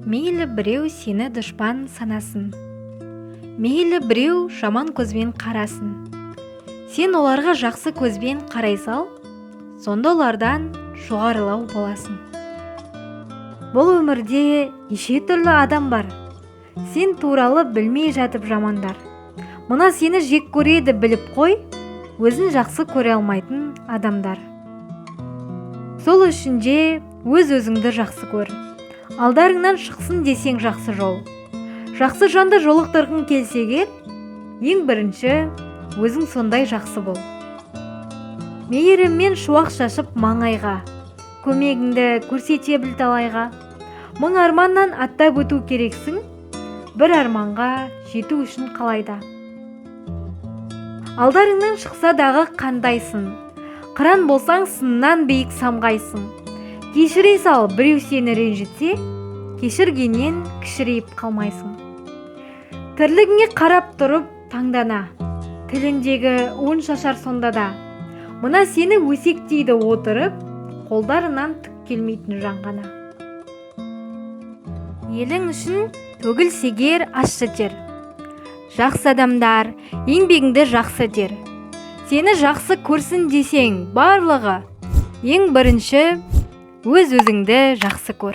Мейлі біреу сені дұшпан санасын, мейлі біреу жаман көзбен қарасын. Сен оларға жақсы көзбен қарай сал, сонда олардан жоғарылау боласың. Бұл өмірде неше түрлі адам бар. Сен туралы білмей жатып жамандар. Мына сені жек көреді біліп қой, өзін жақсы көре алмайтын адамдар. Сол үшін де өз-өзіңді жақсы көр. Алдарыңнан шықсын десең жақсы жол. Жақсы жанды жолықтырғың келсегер, ең бірінші өзің сондай жақсы бол. Мейіріммен шуақ шашып маңайға, көмегіңді көрсете біл талайға. Мың арманнан аттап өту керексің, бір арманға жету үшін қалайда. Алдарыңнан шықса дағы қандайсың, қыран болсаң сыннан биік самғайсың. Кешіре сал, біреу сені ренжітсе, кешіргеннен кішірейіп қалмайсың. Тірлігіңе қарап тұрып таңдана, тіліндегі он шашар сонда да. Мына сені өсектейді отырып, қолдарынан түк келмейтін жан ғана. Елің үшін төгілсегер ащы тер. Жақсы адамдар еңбегіңді жақсы тер. Сені жақсы көрсін десең барлығы, ең бірінші өз-өзіңді жақсы көр.